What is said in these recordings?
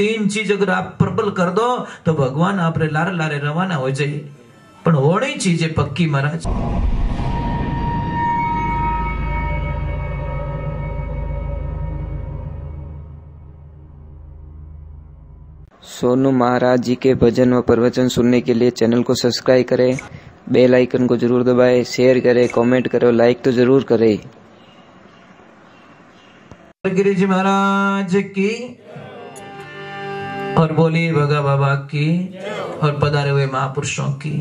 तीन चीज अगर आप प्रबल कर दो तो भगवान आप लारे लारे रवाना हो जाए, पण होनी चीजें पक्की महाराज। सोनू महाराज जी के भजन व प्रवचन सुनने के लिए चैनल को सब्सक्राइब करें, बेल आइकन को जरूर दबाएं, शेयर करें, कमेंट करें, लाइक तो जरूर करें। गिरी जी महाराज की और बोलिए भगा बाबा की और पधारे हुए महापुरुषों की।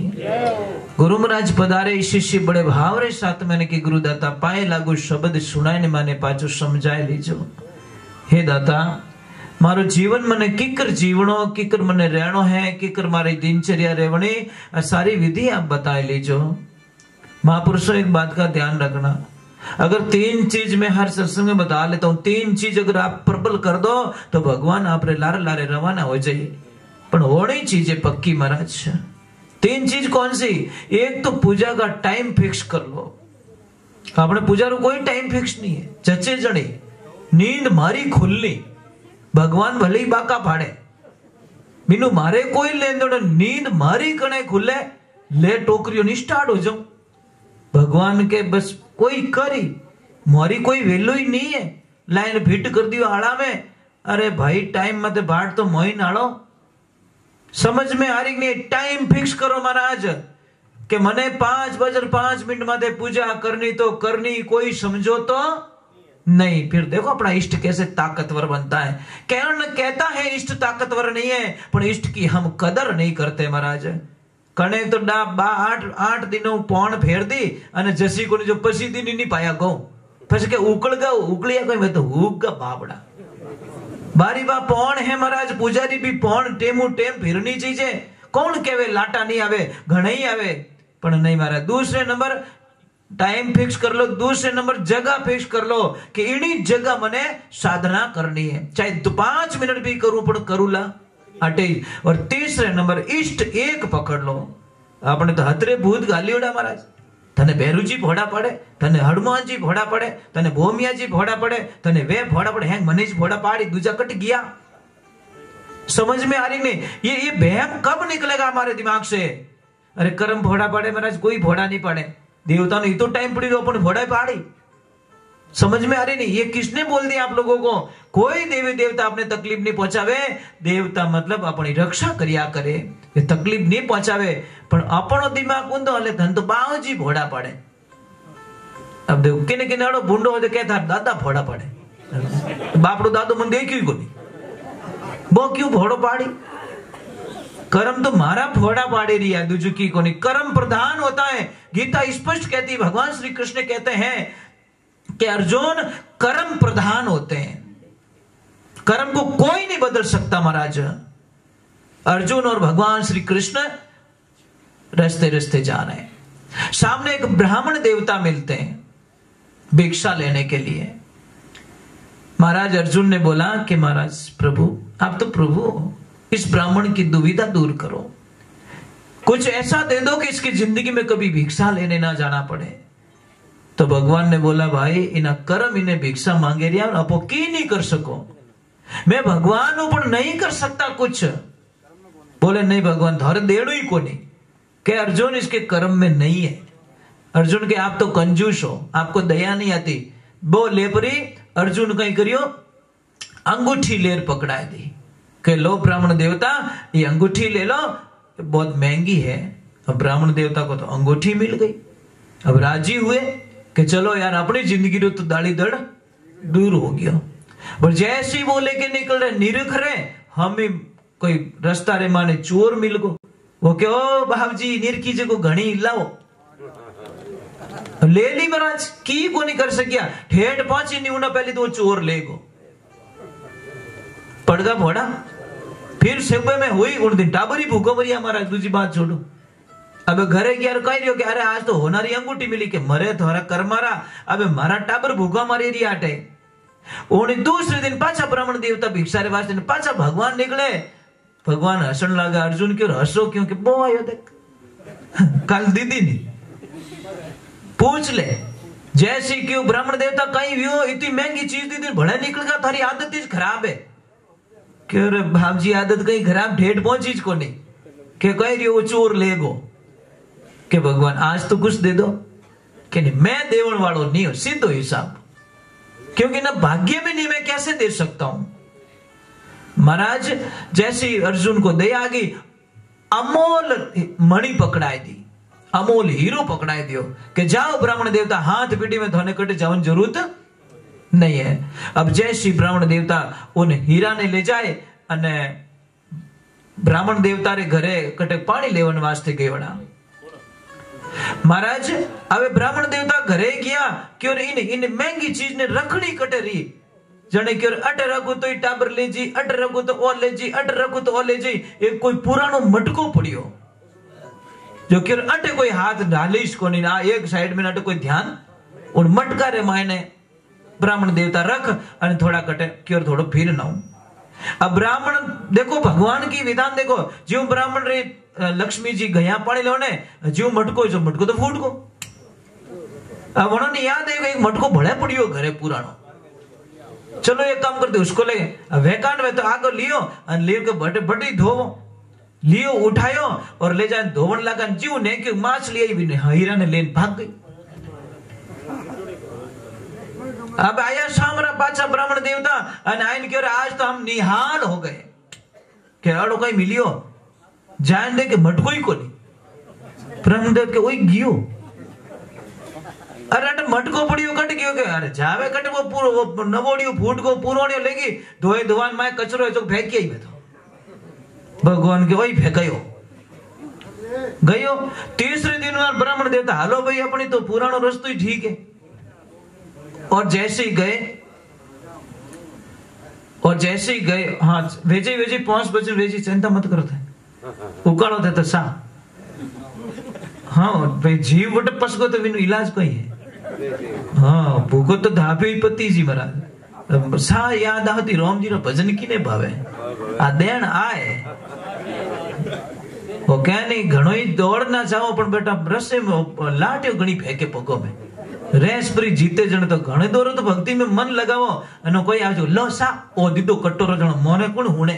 गुरु महाराज पधारे शिष्य बड़े भाव रे साथ मैंने की गुरुदाता पाए लागू शब्द सुनाए ने माने पाचो समझाए लीजो। हे दाता मारो जीवन मने किकर जीवनो किकर मने रहनो है, किकर मारी दिनचर्या रेवणी सारी विधि आप बताए लीजो। महापुरुषों एक बात का ध्यान रखना, अगर तीन चीज में हर सत्संग में बता लेता हूं, तीन चीज अगर आप प्रबल कर दो तो भगवान आप लारे लारे रवाना हो जाए, पण होनी चीजें पक्की महाराज। तीन चीज कौन सी? एक तो पूजा का टाइम फिक्स कर लो। आपने पूजा रो कोई टाइम फिक्स नहीं है, जचे जणी नींद मारी खुलनी, भगवान भले ही बाका फाड़े मीनू मारे कोई लेन देन, नींद मारी कने खुले ले टोकरियों नहीं स्टार्ट हो जाऊं भगवान के बस कोई करी मारी कोई वैल्यू ही नहीं है। लाइन फिट कर दियो आड़ा में, अरे भाई टाइम मत बाट तो मोई नाड़ो। समझ में आ रही नहीं? टाइम फिक्स करो महाराज के मने 5:05 माते पूजा करनी तो करनी, कोई समझो तो नहीं। फिर देखो अपना इष्ट कैसे ताकतवर बनता है। कौन कहता है इष्ट ताकतवर नहीं है, पर इष्ट की हम कदर नहीं करते महाराज। कने तो 8 दिनों पौन फेर दी अने जसी को जो पसी दिन नहीं पाया गो પછી કે ઉકળ ગયો ઉકળિયા કોઈ મેં તો હુક गा बाबड़ा बारी बा पौन है महाराज। पुजारी भी पौन टेमू टेम फिरनी चाहिए। कौन कहवे लाटा नहीं आवे, घणे ही आवे, पण नहीं महाराज। दूसरे नंबर टाइम फिक्स कर लो, दूसरे नंबर जगह फिक्स कर लो कि इनी जगह मने साधना करनी है, चाहे 5 मिनट भी करूं पण करूला अटे। और तीसरे नंबर इष्ट एक पकड़ लो। आपने तो हतरे भूत गाली उड़ा महाराज, तने भैरूजी भोड़ा पड़े, तने हनुमान जी भोड़ा पड़े, तने भोमिया जी भोड़ा पड़े, तने वे भोड़ा पड़े, हैं मनीष भोड़ा पाड़ी दूजा कट गया। समझ में आ रही नहीं? ये बहम कब निकलेगा हमारे दिमाग से? अरे कर्म भोड़ा पड़े महाराज, कोई भोड़ा नहीं पड़े। देवता ने तो टाइम पड़ी अपन भोड़ा पाड़ी। समझ में आ रही नहीं? ये किसने बोल दिया आप लोगों को? कोई देवी देवता अपने तकलीफ नहीं पहुंचावे। देवता मतलब अपनी रक्षा करिया करे, ये तकलीफ नहीं पहुंचावे। पण अपनो दिमाग ऊंधो हले धन तो बावजी भोड़ा पड़े। अब देखो किने किने आड़ो भूंडो हो कहता दादा भोड़ा पड़े, बापड़ो दादो मन देखी को नहीं, वो क्यों भोड़ो पाड़ी? कर्म तो मारा फोड़ा पाड़े रिया दुजुकी को नहीं। कर्म प्रधान होता है। गीता स्पष्ट कहती है, भगवान श्री कृष्ण कहते हैं कि अर्जुन कर्म प्रधान होते हैं, कर्म को कोई नहीं बदल सकता महाराज। अर्जुन और भगवान श्री कृष्ण रस्ते रस्ते जा रहे हैं। सामने एक ब्राह्मण देवता मिलते हैं भिक्षा लेने के लिए। महाराज अर्जुन ने बोला कि महाराज प्रभु आप तो प्रभु हो, इस ब्राह्मण की दुविधा दूर करो, कुछ ऐसा दे दो कि इसकी जिंदगी में कभी भिक्षा लेने ना जाना पड़े। तो भगवान ने बोला भाई इना कर्म इन्हें भिक्षा मांगे रिया और अपो की नहीं कर सको, मैं भगवान ऊपर नहीं कर सकता कुछ। बोले नहीं भगवान थारे देड़ो ही को नहीं, के अर्जुन इसके कर्म में नहीं है। अर्जुन के आप तो कंजूस हो, आपको दया नहीं आती। वो लेपरी अर्जुन कहीं करियो अंगूठी लेर पकड़ाए दी के लो ब्राह्मण देवता ये अंगूठी ले लो, बहुत महंगी है। अब ब्राह्मण देवता को तो अंगूठी मिल गई। अब राजी हुए कि चलो यार अपनी जिंदगी रो तो दाढ़ी दड़ दूर हो गया। और जैसे ही वो लेके निकल रहे निरख रहे, हमें कोई रास्ता रे माने चोर मिल गो। वो के ओ बाप जी निरखी जगो घणी लाओ ले ली महाराज की को नहीं कर सकिया। ठेठ पहुंची नहीं उन्हें पहले तो वो चोर ले गो पड़गा भोड़ा। फिर सेबे में हुई उन दिन टाबरी भूखो मरी हमारा। दूसरी बात छोड़ो, अब घरे गया कह रही हो कि अरे आज तो होनारी अंगूठी मिली के मरे थोड़ा कर मारा, अब मारा टाबर भूखा मारी रही आटे। उन्हें दूसरे दिन पाछा ब्राह्मण देवता भिक्षा रे वास्ते पाछा भगवान निकले। भगवान हसन लगा अर्जुन क्यों हंसो क्यों कि बो आयो देख कल दीदी नहीं पूछ ले जैसी क्यों ब्राह्मण देवता कहीं भी हो इतनी महंगी चीज दी दिन भले निकल गया, थारी आदत ही खराब है कि अरे भावजी आदत कहीं खराब ढेठ पहुंची को नहीं कि कह रही वो चोर ले गो कि भगवान आज तो कुछ दे दो कि नहीं मैं देवण वालों नहीं हूं, सीधो हिसाब, क्योंकि ना भाग्य में नहीं मैं कैसे दे सकता हूं। महाराज जैसी अर्जुन को दया आ गई, अमोल मणि पकड़ाई दी, अमोल हीरो पकड़ाई दियो कि जाओ ब्राह्मण देवता हाथ पीढ़ी में धोने कटे जावन जरूरत नहीं है। अब जैसी ब्राह्मण देवता उन हीरा ने ले जाए अने ब्राह्मण देवता रे घरे कटे पानी लेवन वास्ते गयोड़ा। महाराज હવે ब्राह्मण देवता घरे गया क्यों इन महंगी चीज ने रखड़ी कटे रही जने क्यों अट रखू तो टाबर ले जी, अट रखू तो ओ ले जी, अट रखू तो ओ ले जी। एक कोई पुरानो मटको पड़ियो जो क्यों अटे कोई हाथ ढालीश को नहीं, एक साइड में अटे कोई ध्यान उन मटका रे मायने ब्राह्मण देवता रख और थोड़ा कटे क्यों थोड़ा फिर ना। अब ब्राह्मण देखो भगवान की विधान देखो, जीव ब्राह्मण रे लक्ष्मी जी गया पानी लो ने जीव मटको जो मटको तो फूट को। अब उन्होंने याद है एक मटको भले पड़ियो घरे पुरानो, चलो एक काम करते उसको ले वेकान में तो आगो लियो और लियो के बटे बटी धोवो, लियो उठायो और ले जाए धोवन लगा जीव ने कि माछ लिया भी नहीं, हीरा ने लेन भाग गई। अब आया सामरा पाचा ब्राह्मण देवता और आइन के आज तो हम निहाल हो गए कि अड़ो कहीं मिलियो जान दे के मटको ही को नहीं। ब्राह्मण देव के वही गियो अरे अट मटको पड़ियो कट गयो के अरे जावे कट वो पूरो वो नवोड़ियो फूट को पूरोड़ियो लेगी धोए धोवान में कचरो है जो फेंकी ही में तो भगवान के वही फेंकायो गयो। तीसरे दिन वार ब्राह्मण देवता हालो भाई अपनी तो पुरानो रस्तो ही ठीक है। और जैसे ही गए हाँ वेजे वेजे 5 बजे वेजी चिंता मत करो थे उकालो थे तो सा हाँ भाई जीव वटे पसको तो विनु इलाज कोई है। हाँ भूखो तो धापे पति जी महाराज सा याद आती राम जी रो भजन की ने भावे आ देन आए वो क्या नहीं घणो ही दौड़ना चाहो पण बेटा रस्ते में लाट्यो घणी फेंके पगो में रेस परी जीते जण तो घणे दौरो तो भक्ति में मन लगावो अने कोई आजो लो सा ओ दीदो कटोरो जण मोने कोण हुणे।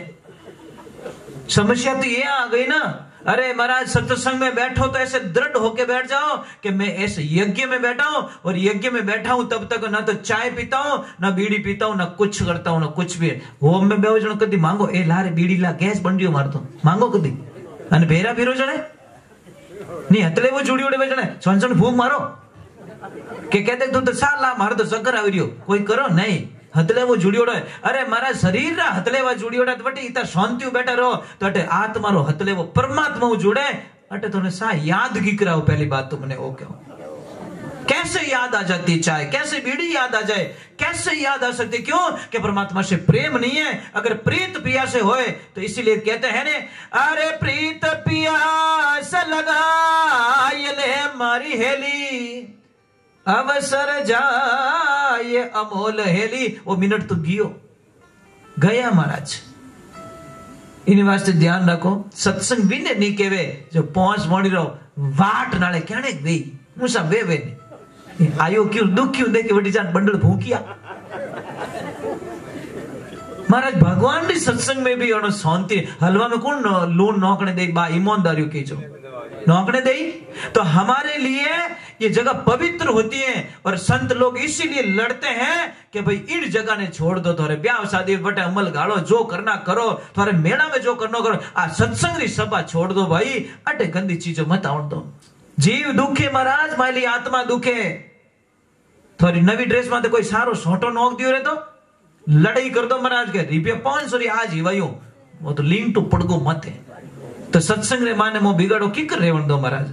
समस्या तो ये आ गई ना, अरे महाराज सत्संग में बैठो तो ऐसे दृढ़ होके बैठ जाओ कि मैं ऐसे यज्ञ में बैठा हूं और यज्ञ में बैठा हूं तब तक ना तो चाय पीता हूं ना बीड़ी पीता हूं ना कुछ करता हूं ना कुछ भी। होम में बेहो जण कदी मांगो ए लारे बीड़ी ला गैस बन रही मारतो मांगो कदी अने भेरा भीरो जणे नहीं हतले वो जुड़ी उड़े जणे छन फूक मारो के कहते तू तो साला मार तो चक्कर आवी रह्यो कोई करो नहीं हतले वो जुड़ी उड़े। अरे मारा शरीर रा हतले वो जुड़ी उड़े तो बटे इता शांति बैठा रहो तो अटे आत्मा रो हतले वो परमात्मा वो जुड़े अटे तोने सा याद की कराओ। पहली बात तो मने ओ कहो कैसे याद आ जाती चाहे कैसे बीड़ी याद आ जाए कैसे याद आ सकती क्यों कि परमात्मा से प्रेम नहीं है। अगर प्रीत पिया से होए तो इसीलिए कहते हैं ने अरे प्रीत पियास लगा ये ले मारी हेली अवसर जाए अमोल हेली। वो मिनट तो गया महाराज इन वास्ते ध्यान रखो सत्संग भी ने नहीं केवे जो पहुंच मोड़ी रहो वाट नाले कहने वे मुसा वे आयो क्यों दुख क्यों देखे बड़ी जान बंडल भूकिया। महाराज भगवान भी सत्संग में भी और शांति हलवा में कौन लून नौकने दे बा ईमानदारियों की जो नौकने दे तो हमारे लिए ये जगह पवित्र होती है और संत लोग इसीलिए लड़ते हैं कि भाई इन जगह ने छोड़ दो थोड़े ब्याह शादी बटे अमल गालो जो करना करो थोड़े मेला में जो करना करो आ सत्संग की सभा छोड़ दो भाई अटे गंदी चीजों मत आउन दो। जीव दुखे महाराज माली आत्मा दुखे थोड़ी नवी ड्रेस में तो कोई सारो सोटो नोक दियो रे तो लड़ाई कर दो महाराज के रुपया 500 आज ही वायु वो तो लिंक तो पड़गो मत है तो सत्संग रे माने मो बिगाड़ो की कर रेवन दो महाराज।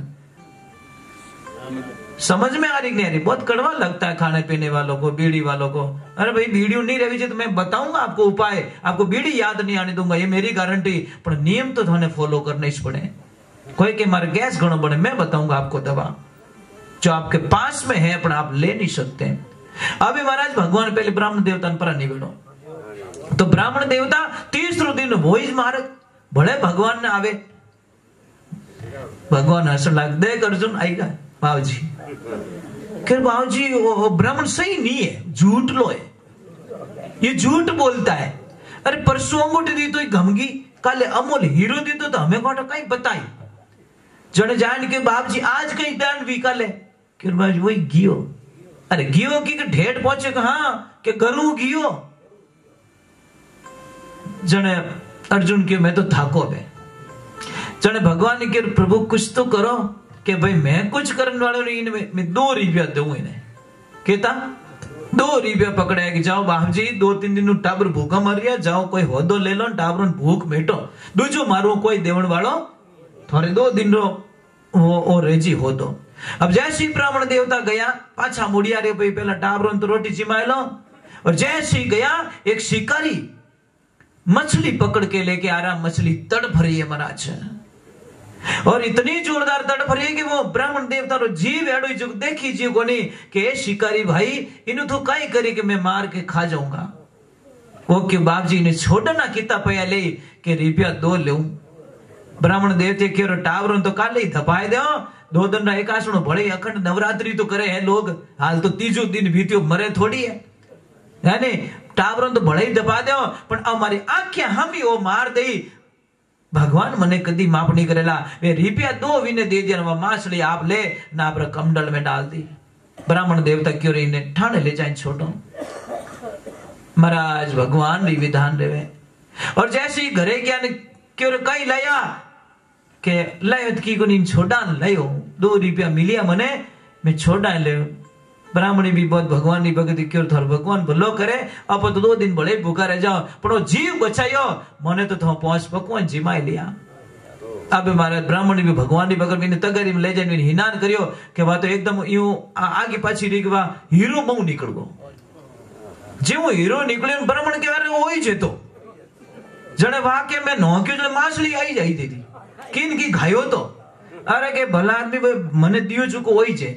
समझ में आ रही नहीं आ रही बहुत कड़वा लगता है खाने पीने वालों को बीड़ी वालों को। अरे भाई बीड़ी नहीं रही तो मैं बताऊंगा आपको उपाय आपको बीड़ी याद नहीं आने दूंगा ये मेरी गारंटी पर नियम तो थाने फॉलो करने ही पड़े। कोई के मारे गैस घणो बने मैं बताऊंगा आपको दवा जो आपके पास में है पर आप ले नहीं सकते। अभी महाराज भगवान पहले ब्राह्मण देवता पर नहीं बेड़ो तो ब्राह्मण देवता तीसरो दिन वो ही मारे भले भगवान ने आवे भगवान हसन लाग देख अर्जुन आएगा बाबूजी फिर बाबूजी वो ब्राह्मण सही नहीं है झूठ लो है ये झूठ बोलता है। अरे परसों अंगूठी दी तो गमगी, काले अमोल हीरो दी तो हमें कोटा कहीं बताई। जने जान के बाप जी आज कहीं दान भी काले कि वही गियो। अरे गियो की ढेठ पहुंचे हाँ के घरू गियो। जने अर्जुन के मैं तो थाको बे। जने भगवान के प्रभु कुछ तो करो कि भाई मैं कुछ करने वाले नहीं, इनमें मैं 2 रुपया दूं इन्हें। कहता 2 रुपया पकड़े कि जाओ बाप जी 2-3 दिन टाबर भूखा मर गया, जाओ कोई होदो ले लो टाबर भूख मेटो, दूजो मारू कोई देवण वालो थोड़े 2 दिन रो वो रेजी हो दो। अब जैसे ही ब्राह्मण देवता गया पाछा मुड़िया रे भाई पहला टाबरों तो रोटी चिमाय लो। और जैसे ही गया एक शिकारी मछली पकड़ के लेके आ रहा, मछली तड़फ रही है महाराज, और इतनी जोरदार तड़फ रही है कि वो ब्राह्मण देवता रो जीव एडो जो देखी जीव को नहीं कि शिकारी भाई इन्हें तो कई करे कि मैं मार के खा जाऊंगा। वो क्यों बाप जी ने छोड़ना किता पया ले के रुपया 2 ले। ब्राह्मण देवते के टावरों तो काले ही धपाए दो 2 दिन रा एकासणो भले अखंड नवरात्रि तो करे है लोग, हाल तो 3जो दिन बीत्यो मरे थोड़ी है यानी टावरों तो भले ही धपा दो, पण हमारी आंखें हम ही वो मार दे। भगवान मने कदी माफ नहीं करेला। वे रुपया 2 विने दे दिया, माछली आप ले ना आप कमंडल में डाल दी। ब्राह्मण देवता क्यों रे इन्हें ठाणे ले जाए छोड़ो। महाराज भगवान री विधान रेवे। और जैसे ही घरे गया क्यों कई लाया के लायो की को नीन छोड़ा लायो 2 रुपया मिलिया मने मैं छोड़ा ले। ब्राह्मणी भी बहुत भगवान की भक्ति क्यों थोड़ा भगवान भलो करे, आप तो 2 दिन बड़े भूखा रह जाओ पर वो जीव बचायो मने तो थो पहुंच पकवान जिमाई लिया। अब महाराज ब्राह्मणी भी भगवान की भक्ति ने तगरी में ले जाने हिनान करियो कि वह तो एकदम यूं आगे पाछी रही वा हीरो बहु निकल गो। जेव हीरो निकले ब्राह्मण के बारे में वही जेतो जने वाक्य में नौक्यो जने माछली आई जाई थी किन की घायो तो अरे के भला आदमी मने दियो चुको वही छे।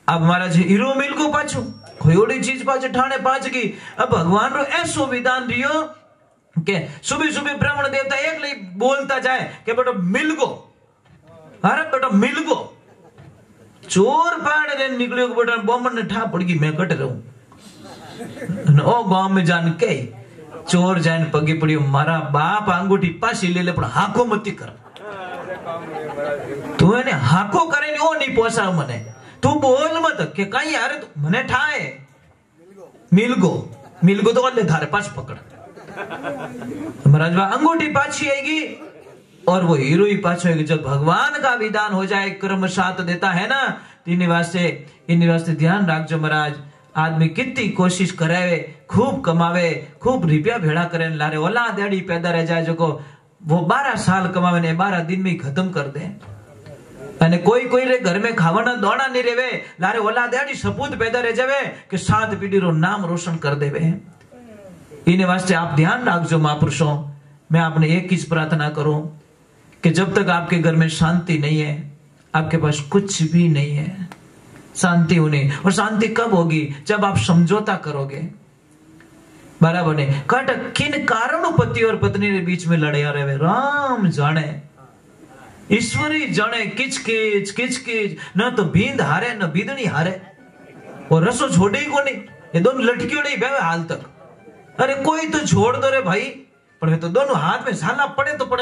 अब महाराज हीरो मिल को पाछो खोयोड़ी चीज पाछे ठाणे पाछ की। अब भगवान रो ऐसो विधान रियो के सुबह सुबह ब्राह्मण देवता एक लई बोलता जाए के बेटा मिल गो, अरे बेटा मिल गो। चोर पाड़ रे निकलियो के बेटा बोमन ने ठा पड़ गई मैं कट रहूं। ओ गांव में जान के चोर जान पगी पड़ियो मारा बाप अंगूठी पासी ले ले पण हाको मती कर। तू એને હાકો કરીને ઓ નહીં પોસાવ મને, तू बोल मत के कहीं यार मने ठाए मिलगो तो ले धारे पास पकड़। महाराज अंगूठी पाछी आएगी और वो हीरो ही पाछो आएगी। जब भगवान का विधान हो जाए कर्म साथ देता है ना, इन वास्ते ध्यान रखजो महाराज। आदमी कितनी कोशिश करे खूब कमावे खूब रुपया भेड़ा करे लारे ओला देड़ी पैदा रह जाए जो को वो 12 साल कमावे ने 12 दिन में खत्म कर दे। અને કોઈ કોઈ રે घर में खावाना दौड़ा नहीं रेवे लारे ओला देड़ी सपूत पैदा रह जावे कि 7 पीढ़ी रो नाम रोशन कर देवे। इने वास्ते आप ध्यान रखजो महापुरुषों। मैं आपने एक ही प्रार्थना करूं कि जब तक आपके घर में शांति नहीं है आपके पास कुछ भी नहीं है। शांति होनी और शांति कब होगी जब आप समझौता करोगे। बराबर ने कट किन कारणों पति और पत्नी के बीच में लड़ाई रहे राम जाने ईश्वरी जाने किचकिच किचकिच न तो बींद हारे न बीदनी हारे और रसो छोड़े ही को नहीं। ये दोनों लटकियों नहीं बेवे हाल तक। अरे कोई तो छोड़ दो रे भाई पर तो दोनों हाथ में साला पड़े तो पड़े।